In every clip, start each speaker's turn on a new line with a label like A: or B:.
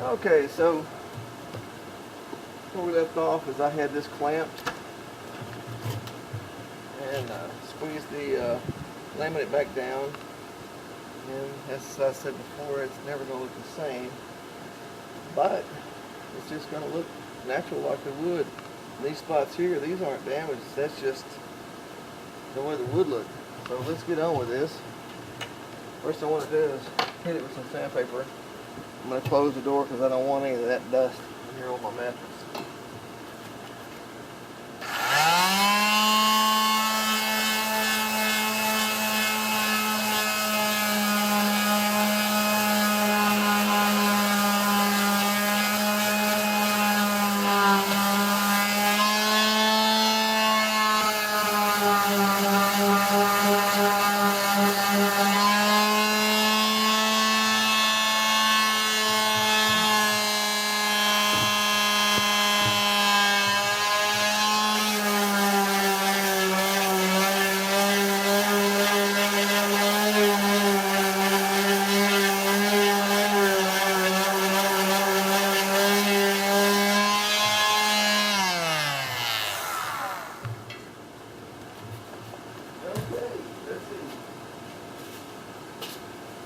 A: Okay, so where we left off is I had this clamped and squeezed the laminate back down, and as I said before, it's never going to look the same, but it's just going to look natural like the wood. And these spots here, these aren't damaged, that's just the way the wood looked. So let's get on with this. First I want to do is hit it with some sandpaper. I'm going to close the door because I don't want any of that dust in here on my mattress.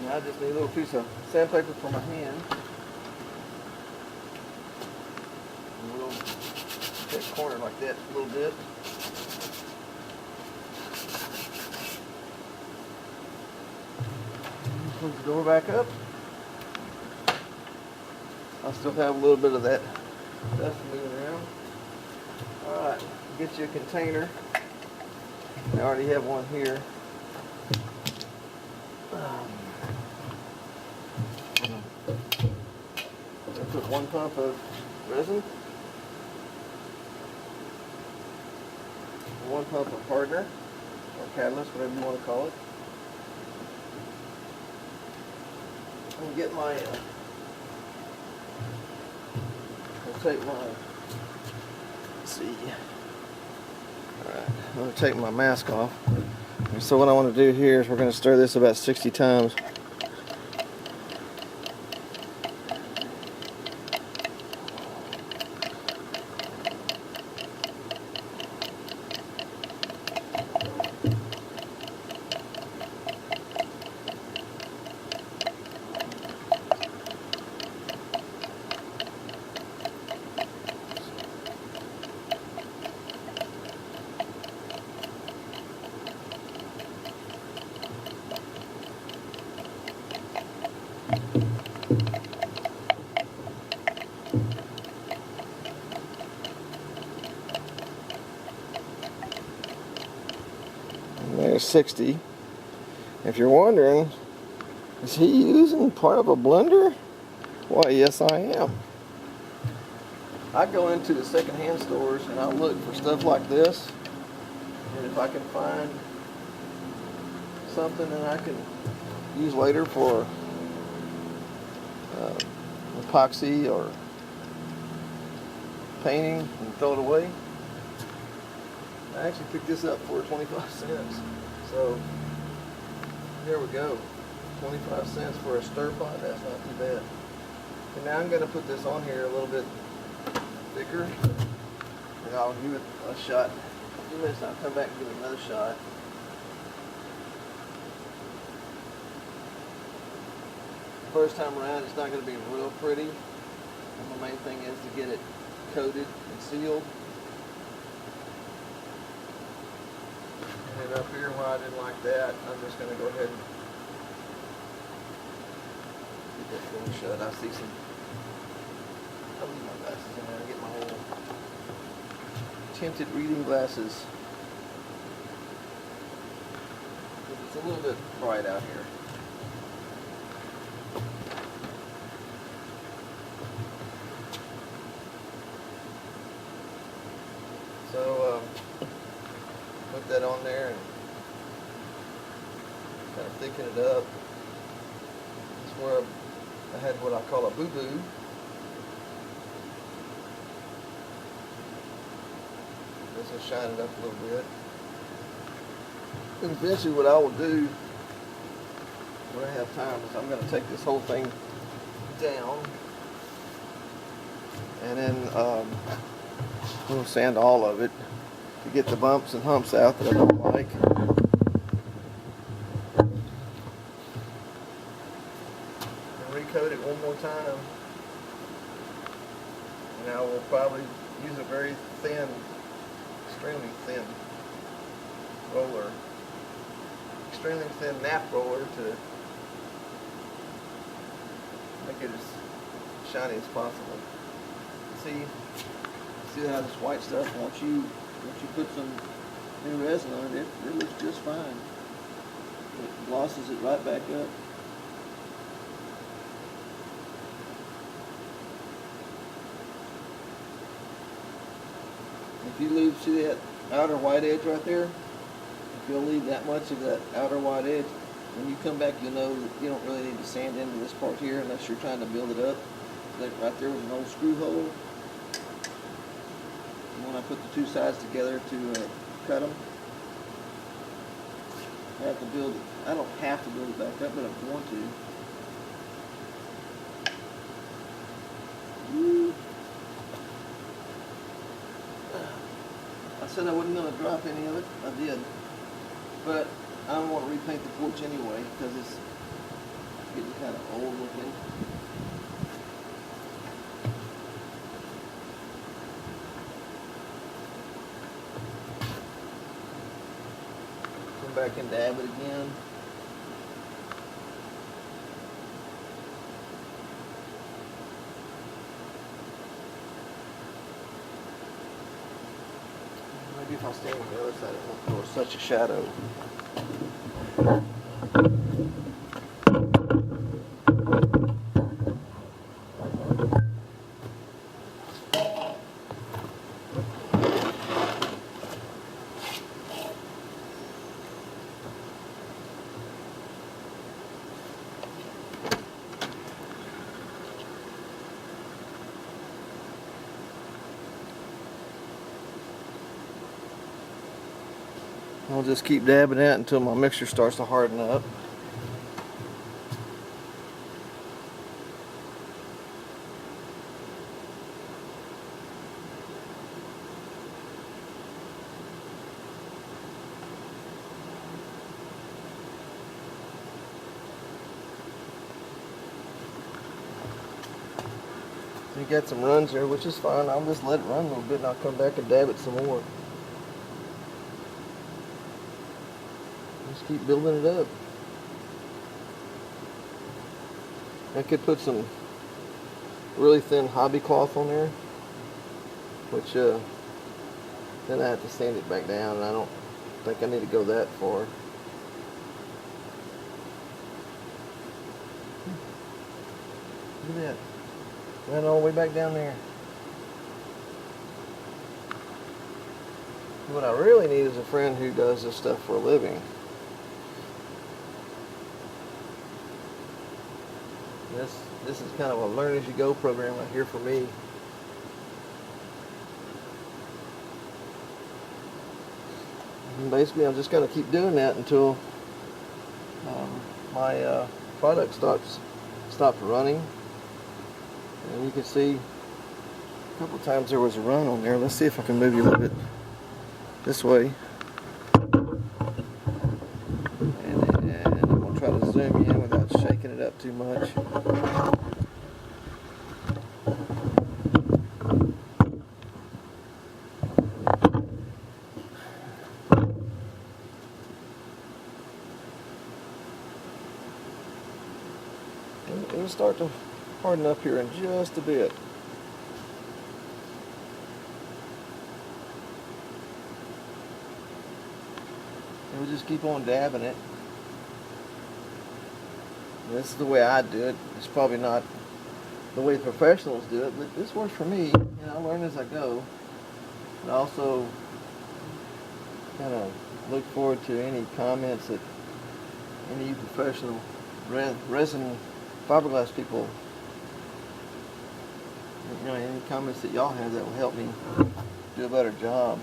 A: Now I just need a little piece of sandpaper for my hand. And we'll hit that corner like that a little bit. Close the door back up. I still have a little bit of that dust moving around. Alright, get you a container. I already have one here. I put 1 pump of resin, 1 pump of hardener, or catalyst, whatever you want to call it. I'm get my, I'll take my, let's see, alright, I'm going to take my mask off. And so what I want to do here is we're going to stir this about 60 times. There's 60. If you're wondering, is he using part of a blender? Why, yes I am. I go into the secondhand stores and I look for stuff like this, and if I can find something that I can use later for epoxy or painting and throw it away. I actually picked this up for 25 cents. So here we go. 25 cents for a stir pot, that's not too bad. And now I'm going to put this on here a little bit thicker, and I'll give it a shot. In a few minutes I'll come back and give it another shot. First time around it's not going to be real pretty. And the main thing is to get it coated and sealed. And up here, where I didn't like that, I'm just going to go ahead and get that thing shut. I see some, I'll leave my glasses in there and get my whole tinted reading glasses. It's a little bit bright out here. So, put that on there and kind of thicken it up. This is where I had what I call a boo-boo. This will shine it up a little bit. And eventually what I will do when I have time is I'm going to take this whole thing down and then we'll sand all of it to get the bumps and humps out that I don't like. And recoat it one more time. Now we'll probably use a very thin, extremely thin roller, extremely thin nap roller to make it as shiny as possible. See how this white stuff, once you put some new resin on it, it looks just fine. It glosses it right back up. If you leave, see that outer white edge right there? If you'll leave that much of that outer white edge, when you come back, you'll know that you don't really need to sand into this part here unless you're trying to build it up. That right there was an old screw hole. And when I put the two sides together to cut them, I have to build it. I don't have to build it back up, but I want to. I said I wasn't going to drop any of it. I did. But I don't want to repaint the porch anyway because it's getting kind of old looking. Come back and dab it again. Maybe if I stand on the other side, it won't throw such a shadow. I'll just keep dabbing that until my mixture starts to harden up. You got some runs there, which is fine. I'll just let it run a little bit and I'll come back and dab it some more. Just keep building it up. I could put some really thin hobby cloth on there, which then I have to sand it back down, and I don't think I need to go that far. Look at that. Ran all the way back down there. What I really need is a friend who does this stuff for a living. This is kind of a learn as you go program right here for me. And basically, I'm just going to keep doing that until my product stops running. And you can see a couple times there was a run on there. Let's see if I can move you a little bit this way. And I'm going to try to zoom in without shaking it up too much. It'll start to harden up here in just a bit. And we'll just keep on dabbing it. And this is the way I do it. It's probably not the way professionals do it, but this works for me. You know, I learn as I go. But I also kind of look forward to any comments that any of you professional resin fiberglass people, you know, any comments that y'all have that will help me do a better job.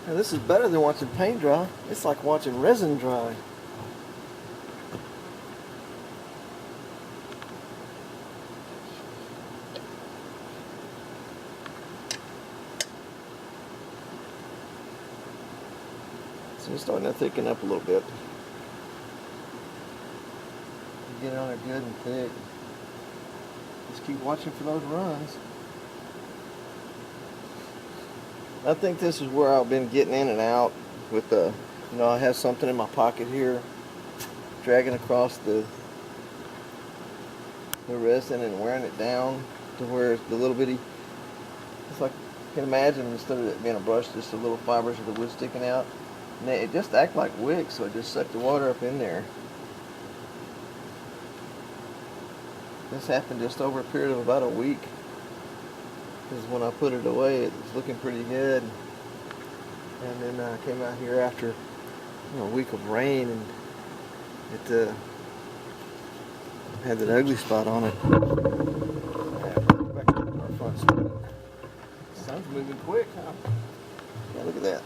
A: Now this is better than watching paint dry. It's like watching resin dry. So it's starting to thicken up a little bit. Get it on there good and thick. Just keep watching for those runs. I think this is where I've been getting in and out with the, you know, I have something in my pocket here, dragging across the resin and wearing it down to where the little bitty, it's like, you can imagine instead of it being a brush, just the little fibers of the wood sticking out. And it just act like wicks, so it just sucked the water up in there. This happened just over a period of about a week. Because when I put it away, it was looking pretty good. And then I came out here after, you know, a week of rain, and it had that ugly spot on it. Back to our front spot. The sun's moving quick, huh? Yeah, look at that.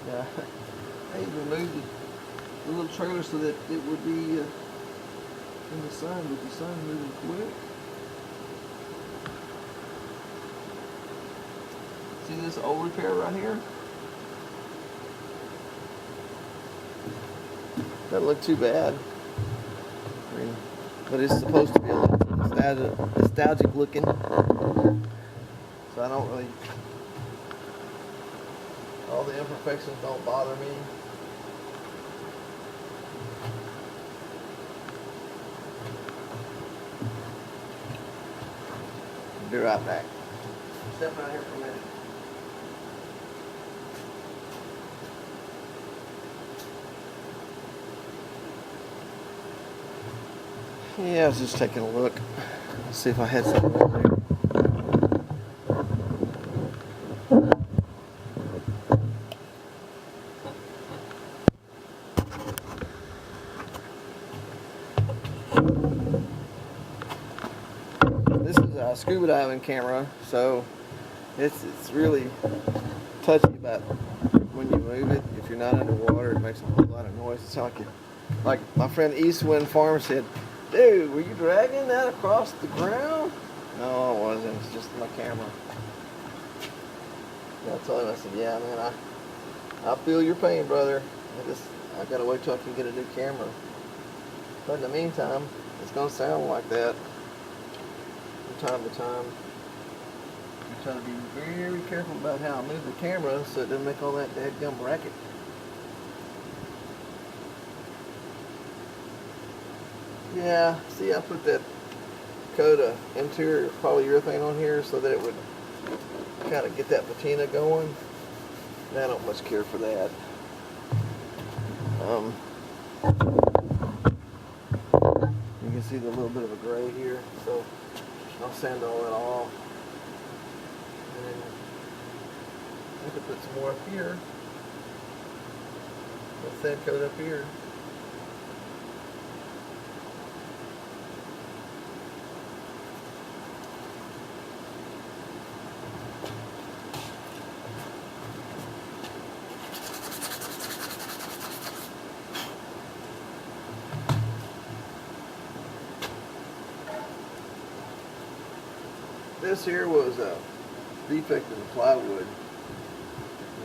A: Yeah, I even moved the little trailer so that it would be in the sun, with the sun moving quick. See this old repair right here? Doesn't look too bad. I mean, but it's supposed to be a little nostalgic looking. So I don't really, all the imperfections don't bother me. Be right back. Step out here for a minute. Yeah, I was just taking a look. Let's see if I had something in there. This is a scuba diving camera, so it's really touchy about when you move it. If you're not underwater, it makes a whole lot of noise. It's like my friend Eastwind Farm said, "Dude, were you dragging that across the ground?" No, I wasn't. It's just my camera. And I told him, I said, "Yeah, man, I feel your pain, brother. I gotta wait till I can get a new camera. But in the meantime, it's gonna sound like that from time to time. I'm trying to be very careful about how I move the camera so it doesn't make all that dadgum racket." Yeah, see, I put that coat of interior polyurethane on here so that it would kind of get that patina going. And I don't much care for that. You can see the little bit of a gray here, so I'll sand all that off. And then I could put some more up here. A sand coat up here. This here was a defect in the plywood,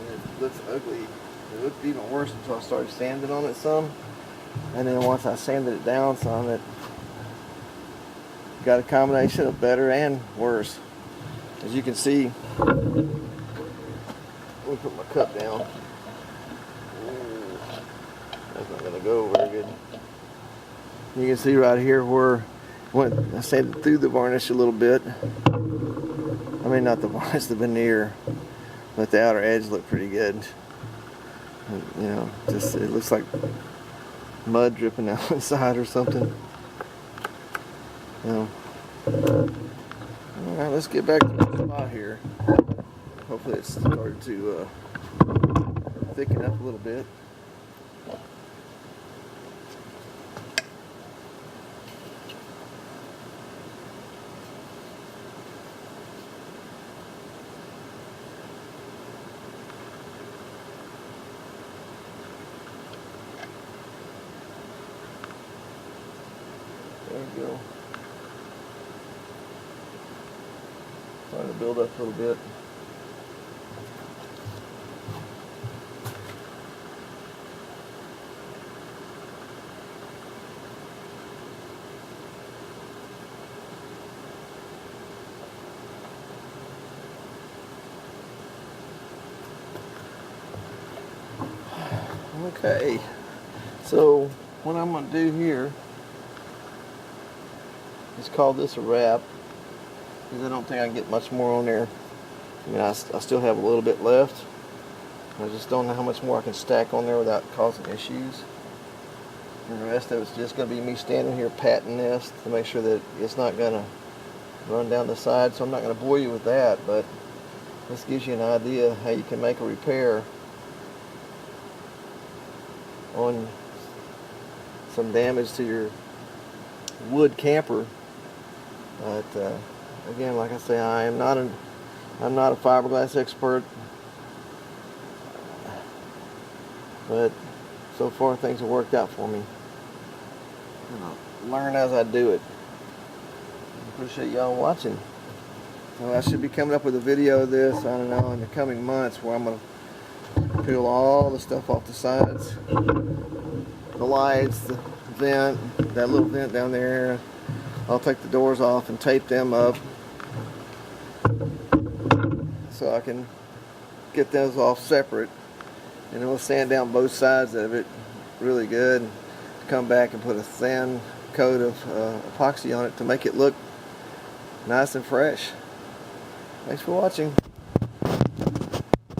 A: and it looks ugly. It looked even worse until I started sanding on it some, and then once I sanded it down some, it got a combination of better and worse. As you can see, let me put my cup down. Ooh, that's not gonna go very good. You can see right here where I sanded through the varnish a little bit. I mean, not the varnish, the veneer, but the outer edge looked pretty good. You know, just it looks like mud dripping out inside or something. You know. All right, let's get back to the spot here. Hopefully, it's started to thicken up a little bit. go. Starting to build up a little bit. Okay, so what I'm going to do here is call this a wrap, because I don't think I can get much more on there. I mean, I still have a little bit left. I just don't know how much more I can stack on there without causing issues. And the rest of it's just going to be me standing here patting this to make sure that it's not going to run down the side. So I'm not going to bore you with that, but this gives you an idea how you can make a repair on some damage to your wood camper. But again, like I say, I'm not a fiberglass expert, but so far things have worked out for me. And I'll learn as I do it. Appreciate y'all watching. So I should be coming up with a video of this, I don't know, in the coming months, where I'm going to peel all the stuff off the sides, the lights, the vent, that little vent down there. I'll take the doors off and tape them up so I can get those off separate, and then we'll sand down both sides of it really good, come back and put a thin coat of epoxy on it to make it look nice and fresh. Thanks for watching.